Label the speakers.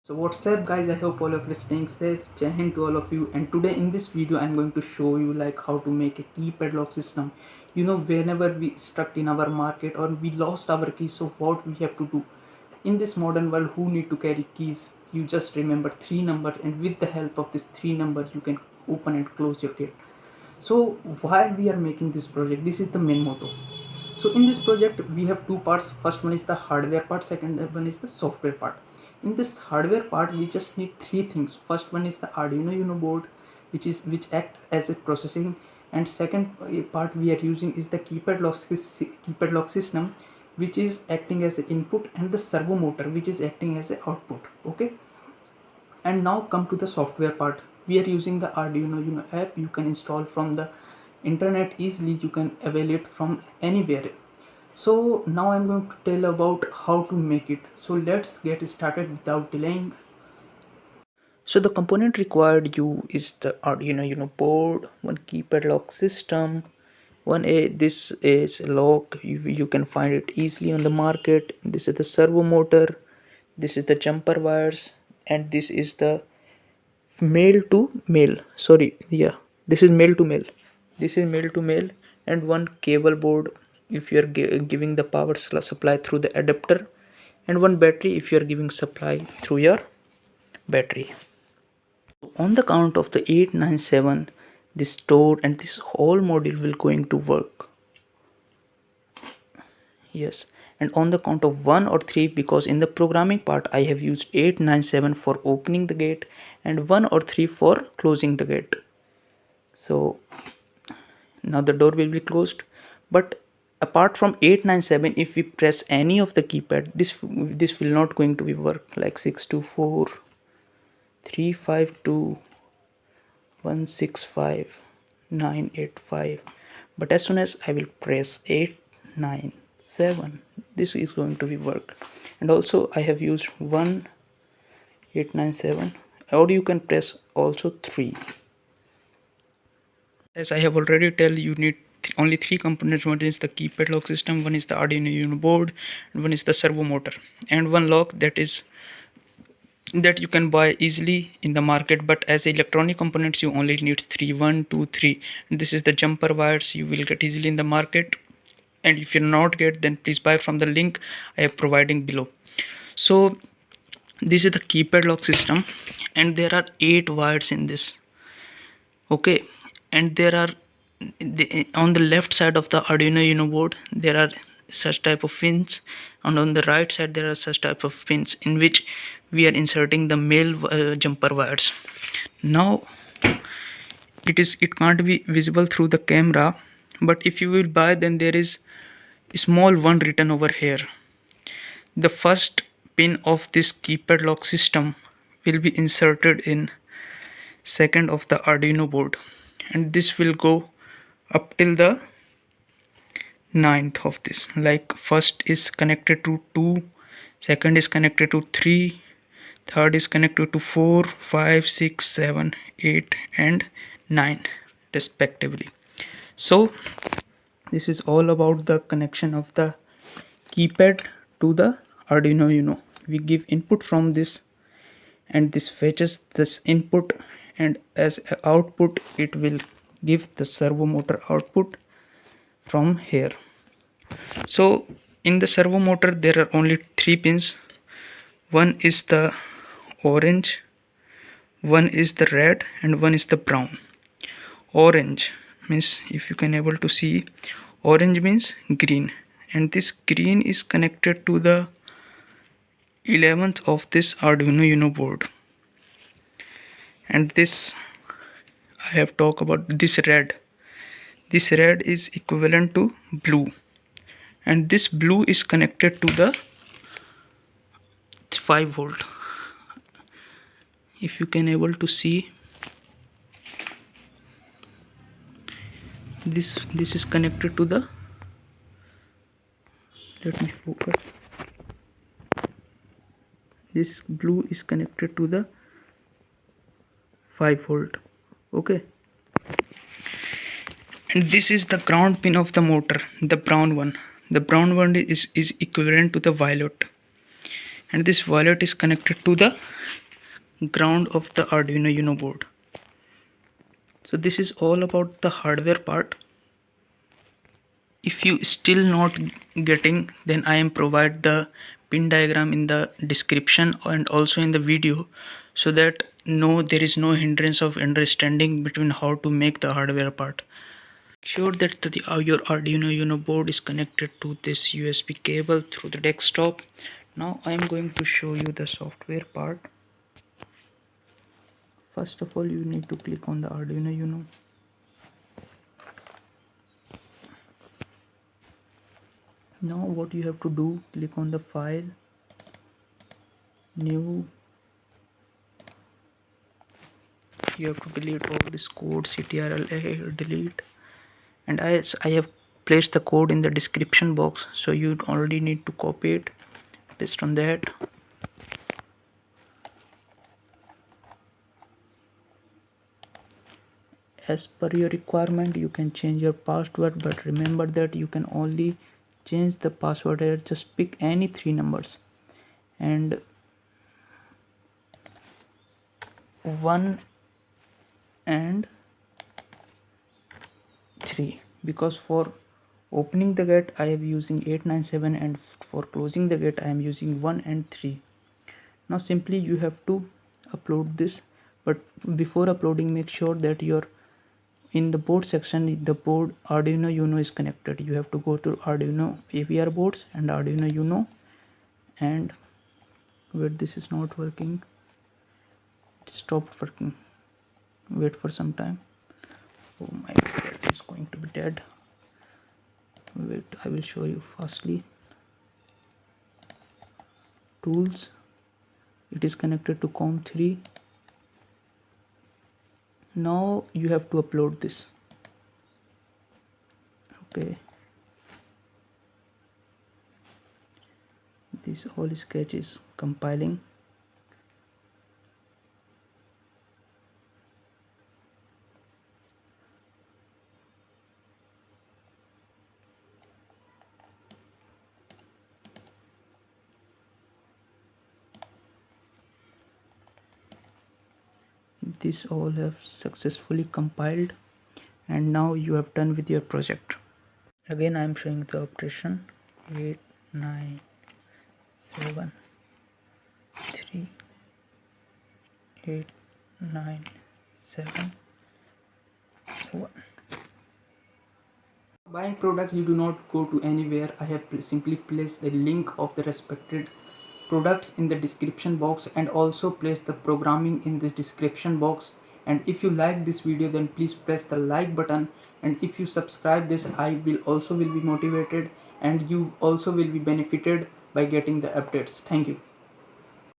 Speaker 1: So what's up guys, I hope all of you are staying safe. Jai Hind to all of you, and today in this video I'm going to show you like how to make a keypad lock system. Whenever we stuck in our market or we lost our keys, so what we have to do in this modern world, who need to carry keys? You just remember three numbers, and with the help of this three numbers you can open and close your gate. So why we are making this project, this is the main motto. So in this project we have two parts. First one is the hardware part, second one is the software part. In this hardware part we just need three things. First one is the arduino uno board, which acts as a processing, and second part we are using is the keypad lock system, which is acting as an input, and the servo motor, which is acting as an output. Okay, and now come to the software part. We are using the arduino uno app. You can install from the internet easily, you can avail it from anywhere. So now I'm going to tell about how to make it. So let's get started without delaying. So the component required you is the arduino uno board, one keypad lock system, this is a lock. You can find it easily on the market. This is the servo motor, this is the jumper wires, and this is the male to male, sorry, yeah, this is male to male, and one cable board if you are giving the power supply through the adapter, and one battery if you are giving supply through your battery. On the count of the 897, this store and this whole module will going to work. Yes, and on the count of 1 or 3, because in the programming part I have used 897 for opening the gate and 1 or 3 for closing the gate. So now the door will be closed, but apart from 897, if we press any of the keypad, this will not going to be work, like 624, 352, 165, 985. But as soon as I will press 897, this is going to be work. And also I have used 1897, or you can press also 3. As I have already tell, you need only three components. One is the keypad lock system, one is the arduino uno board, and one is the servo motor, and one lock that you can buy easily in the market. But as electronic components you only need 3, 1, 2, 3. And this is the jumper wires you will get easily in the market, and if you not get, then please buy from the link I am providing below. So this is the keypad lock system, and there are 8 wires in this. Okay, and there are on the left side of the arduino uno board there are such type of pins, and on the right side there are such type of pins in which we are inserting the male jumper wires. Now it can't be visible through the camera, but if you will buy, then there is a small one written over here. The first pin of this keypad lock system will be inserted in second of the arduino board, and this will go up till the 9th of this. Like first is connected to 2, second is connected to 3, third is connected to 4, 5, 6, 7, 8 and 9 respectively. So this is all about the connection of the keypad to the arduino uno. We give input from this, and this fetches this input, and as output it will give the servo motor output from here. So in the servo motor there are only 3 pins. One is the orange, one is the red, and one is the brown. Orange means, if you can able to see, orange means green, and this green is connected to the 11th of this arduino uno board. And this I have talked about this red. This red is equivalent to blue, and this blue is connected to the 5 volt. If you can able to see, this is connected to the, let me focus, this blue is connected to the 5 volt. Okay, and this is the ground pin of the motor, the brown one. The brown one is equivalent to the violet, and this violet is connected to the ground of the Arduino Uno board. So this is all about the hardware part. If you still not getting, then I am provide the pin diagram in the description and also in the video, so that there is no hindrance of understanding between how to make the hardware part. Sure that your Arduino Uno board is connected to this USB cable through the desktop. Now I am going to show you the software part. First of all, you need to click on the Arduino Uno. Now what you have to do, click on the file, new. You have to delete all this code, ctrl delete, and I have placed the code in the description box, so you already need to copy it, paste on that. As per your requirement, you can change your password, but remember that you can only change the password here. Just pick any 3 numbers, and 1 and 3, because for opening the gate I am using 897 and for closing the gate I am using 1 and 3. Now simply you have to upload this, but before uploading, make sure that your in the board section the board Arduino Uno is connected. You have to go to Arduino AVR boards and Arduino Uno, and wait, this is not working, it stopped working. Wait for some time. Oh my god, it is going to be dead. Wait, I will show you fastly. Tools, it is connected to COM3. Now you have to upload this. Okay, this all sketch is compiling. This all have successfully compiled, and now you have done with your project. Again I am showing the operation. 8 9 7 3 8 9 7 1. Buying products, you do not go to anywhere. I have simply placed the link of the respected products in the description box, and also place the programming in the description box. And if you like this video, then please press the like button, and if you subscribe this, I will be motivated, and you also will be benefited by getting the updates. Thank you.